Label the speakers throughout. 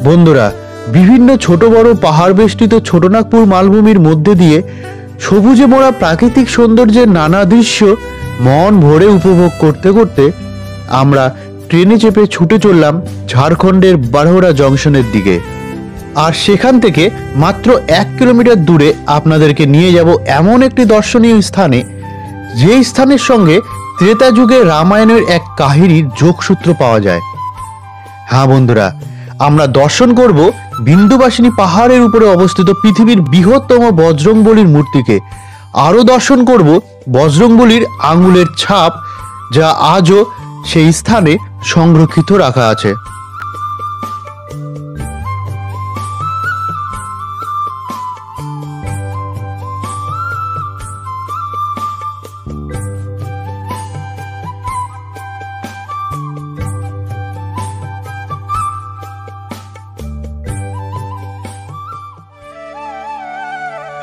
Speaker 1: বন্ধুরা, বিভিন্ন ছোট বড় পাহাড় বেষ্টিত ছোটনাগপুর মালভূমির মধ্যে দিয়ে সবুজে মোড়া প্রাকৃতিক সৌন্দর্যের নানা দৃশ্য মন ভরে উপভোগ করতে করতে আমরা ট্রেনে চেপে ছুটে চললাম ঝাড়খণ্ডের বারোরা জংশনের দিকে। আর সেখান থেকে মাত্র 1 কিলোমিটার দূরে আপনাদেরকে নিয়ে যাব এমন একটি দর্শনীয় স্থানে, যে স্থানের সঙ্গে ত্রেতা যুগে রামায়ণের এক কাহিনীর যোগসূত্র পাওয়া যায়। হ্যাঁ বন্ধুরা, আমরা দর্শন করব বিন্দুবাসিনী পাহাড়ের উপরে অবস্থিত পৃথিবীর বৃহত্তম বজরংবলীর মূর্তিকে। আরও দর্শন করব বজরংবলীর আঙুলের ছাপ, যা আজও সেই স্থানে সংরক্ষিত রাখা আছে।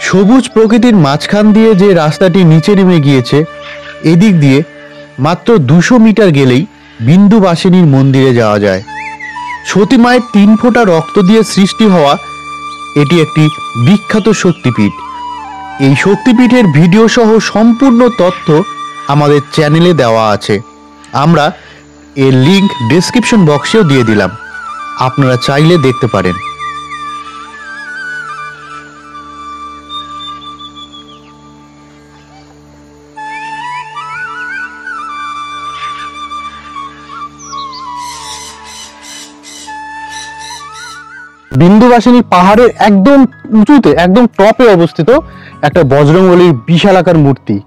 Speaker 1: সবুজ প্রকৃতির মাঝখান দিয়ে যে রাস্তাটি নিচে নেমে গিয়েছে, এদিক দিয়ে মাত্র 200 মিটার গেলেই বিন্দুবাসিনীর মন্দিরে যাওয়া যায়। সতী মায়ের 3 ফোঁটা রক্ত দিয়ে সৃষ্টি হওয়া এটি একটি বিখ্যাত শক্তিপীঠ। এই শক্তিপীঠের ভিডিও সহ সম্পূর্ণ তথ্য আমাদের চ্যানেলে দেওয়া আছে। আমরা এর লিংক ডেসক্রিপশন বক্সেও দিয়ে দিলাম, আপনারা চাইলে দেখতে পারেন। বিন্দুবাসিনী পাহাড়ের একদম উঁচুতে, একদম টপে অবস্থিত একটা বজরংবলীর বিশালাকার মূর্তি।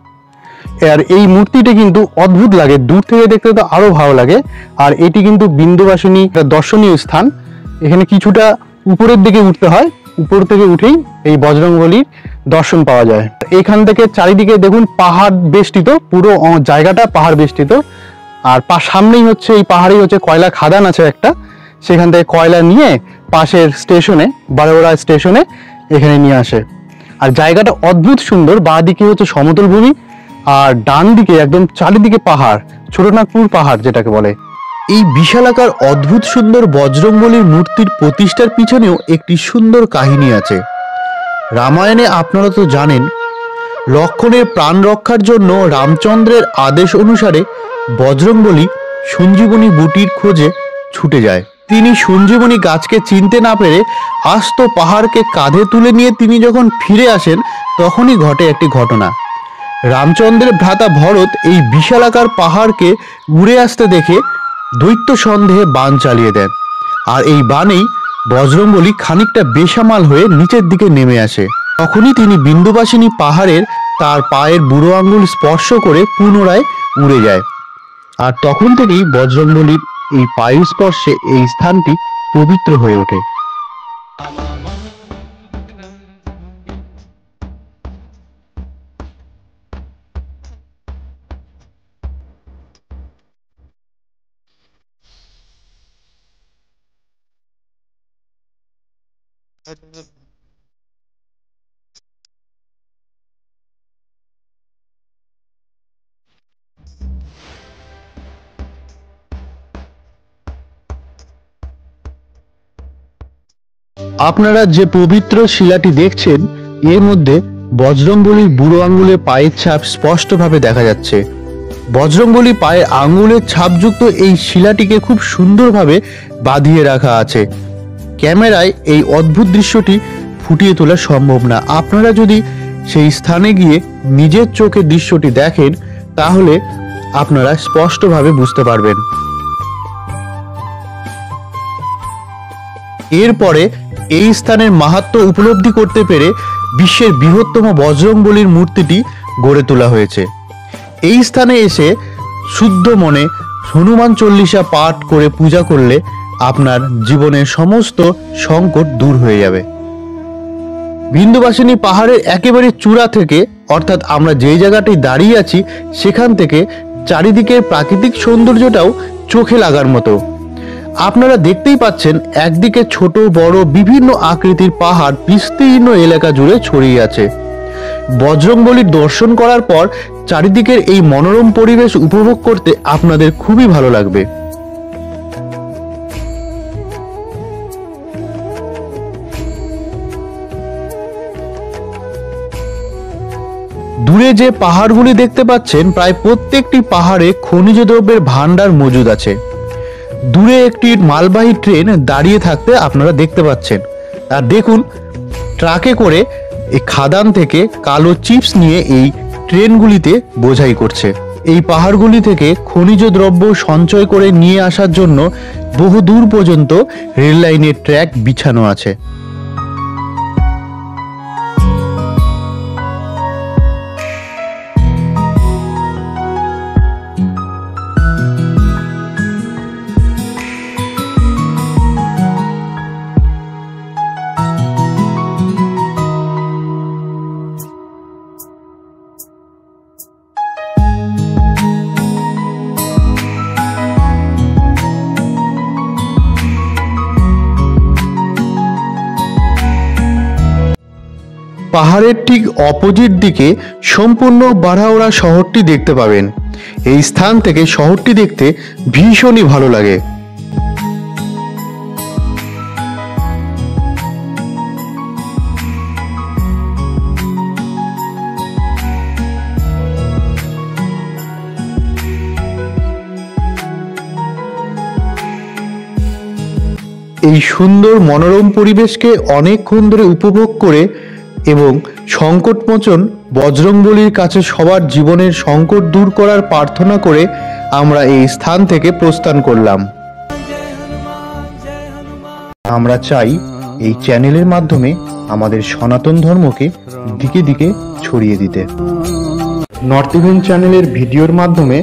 Speaker 1: আর এই মূর্তিটা কিন্তু অদ্ভুত লাগে, দূর থেকে দেখতে তো আরো ভালো লাগে। আর এটি কিন্তু বিন্দুবাসিনী একটা দর্শনীয় স্থান। এখানে কিছুটা উপরের দিকে উঠতে হয়, উপর থেকে উঠেই এই বজরংবলীর দর্শন পাওয়া যায়। এখান থেকে চারিদিকে দেখুন পাহাড় বেষ্টিত, পুরো জায়গাটা পাহাড় বেষ্টিত। আর সামনেই হচ্ছে, এই পাহাড়েই হচ্ছে কয়লা খাদান আছে একটা, সেখান থেকে কয়লা নিয়ে পাশের স্টেশনে, বারোরা স্টেশনে এখানে নিয়ে আসে। আর জায়গাটা অদ্ভুত সুন্দর। বাঁ দিকে হচ্ছে সমতল ভূমি, আর ডান দিকে একদম চারিদিকে পাহাড়, ছোটনাগপুর পাহাড় যেটাকে বলে। এই বিশালাকার অদ্ভুত সুন্দর বজরংবলীর মূর্তির প্রতিষ্ঠার পিছনেও একটি সুন্দর কাহিনী আছে। রামায়ণে আপনারা তো জানেন, লক্ষ্মণের প্রাণ রক্ষার জন্য রামচন্দ্রের আদেশ অনুসারে বজরংবলী সঞ্জীবনী বুটির খোঁজে ছুটে যায়। তিনি সঞ্জীবনী গাছকে চিনতে না পেরে আস্ত পাহাড়কে কাঁধে তুলে নিয়ে তিনি যখন ফিরে আসেন, তখনই ঘটে একটি ঘটনা। রামচন্দ্রের ভ্রাতা ভরত এই বিশালাকার পাহাড়কে উড়ে আসতে দেখে দৈত্য সন্দেহে বাণ চালিয়ে দেন। আর এই বাণেই বজরংবলী খানিকটা বেসামাল হয়ে নিচের দিকে নেমে আসে। তখনই তিনি বিন্দুবাসিনী পাহাড়ের তার পায়ের বুড়ো আঙ্গুল স্পর্শ করে পুনরায় উড়ে যায়। আর তখন থেকেই বজরংবলীর এই পায়ের স্পর্শে এই স্থানটি পবিত্র হয়ে ওঠে। আপনারা যে পবিত্র শিলাটি দেখছেন, এর মধ্যে বজরংবলীর বুড়ো আঙ্গুলের পায়ের ছাপ স্পষ্টভাবে দেখা যাচ্ছে। বজরংবলী পায়ের আঙ্গুলের ছাপযুক্ত এই শিলাটিকে খুব সুন্দরভাবে বাঁধিয়ে রাখা আছে। ক্যামেরায় এই অদ্ভুত দৃশ্যটি ফুটিয়ে তোলা সম্ভব না। আপনারা যদি সেই স্থানে গিয়ে নিজের চোখে দৃশ্যটি দেখেন, তাহলে আপনারা স্পষ্টভাবে বুঝতে পারবেন। এরপরে এই স্থানের মাহাত্ম্য উপলব্ধি করতে পেরে বিশ্বের বৃহত্তম বজরংবলীর মূর্তিটি গড়ে তোলা হয়েছে। এই স্থানে এসে শুদ্ধ মনে হনুমান চল্লিশা পাঠ করে পূজা করলে আপনার জীবনের সমস্ত সংকট দূর হয়ে যাবে। বিন্দুবাসিনী পাহাড়ের একেবারে চূড়া থেকে, অর্থাৎ আমরা যেই জায়গাটি দাঁড়িয়ে আছি, সেখান থেকে চারিদিকের প্রাকৃতিক সৌন্দর্যটাও চোখে লাগার মতো। আপনারা দেখতেই পাচ্ছেন, একদিকে ছোট বড় বিভিন্ন আকৃতির পাহাড় বিস্তীর্ণ এলাকা জুড়ে ছড়িয়ে আছে। বজরংবলীর দর্শন করার পর চারিদিকের এই মনোরম পরিবেশ উপভোগ করতে আপনাদের খুবই ভালো লাগবে। দূরে যে পাহাড়গুলি দেখতে পাচ্ছেন প্রায় প্রত্যেকটি পাহাড়ে খনিজ দ্রব্যের ভান্ডার মজুদ আছে। দূরে একটি মালবাহী ট্রেন দাঁড়িয়ে থাকতে আপনারা দেখতে পাচ্ছেন। আর দেখুন ট্রাকে করে এই খাদান থেকে কালো চিপস নিয়ে এই ট্রেনগুলিতে বোঝাই করছে। এই পাহাড়গুলি থেকে খনিজ দ্রব্য সঞ্চয় করে নিয়ে আসার জন্য বহু দূর পর্যন্ত রেল লাইনের ট্র্যাক বিছানো আছে। পাহাড়ের ঠিক অপোজিট দিকে সম্পূর্ণ বারাওরা শহরটি দেখতে পাবেন। এই স্থান থেকে শহরটি দেখতে ভীষণই ভালো লাগে। এই সুন্দর মনোরম পরিবেশকে অনেকক্ষণ ধরে উপভোগ করে এবং সংকটমোচন বজরংবলীর কাছে সবার জীবনের সংকট দূর করার প্রার্থনা করে আমরা এই স্থান থেকে প্রস্থান করলাম। আমরা চাই এই চ্যানেলের মাধ্যমে আমাদের সনাতন ধর্মকে দিকে দিকে ছড়িয়ে দিতে। নর্থ ইভেন্ট চ্যানেলের ভিডিওর মাধ্যমে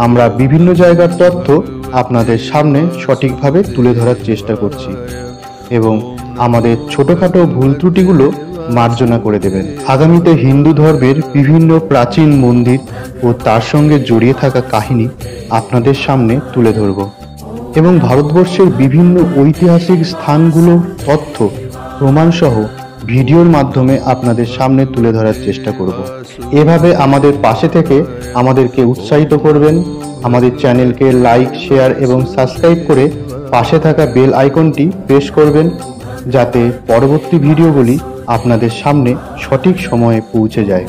Speaker 1: আমরা বিভিন্ন জায়গার তথ্য আপনাদের সামনে সঠিকভাবে তুলে ধরার চেষ্টা করছি এবং আমাদের ছোটখাটো ভুল ত্রুটিগুলো মার্জনা করে দেবেন। আগামীতে হিন্দু ধর্মের বিভিন্ন প্রাচীন মন্দির ও তার সঙ্গে জড়িয়ে থাকা কাহিনী আপনাদের সামনে তুলে ধরব এবং ভারতবর্ষের বিভিন্ন ঐতিহাসিক স্থানগুলোর তথ্য প্রমাণসহ ভিডিওর মাধ্যমে আপনাদের সামনে তুলে ধরার চেষ্টা করব। এভাবে আমাদের পাশে থেকে আমাদেরকে উৎসাহিত করবেন। আমাদের চ্যানেলকে লাইক, শেয়ার এবং সাবস্ক্রাইব করে পাশে থাকা বেল আইকনটি প্রেস করবেন, যাতে পরবর্তী ভিডিওগুলি আপনাদের সামনে সঠিক সময়ে পৌঁছে যায়।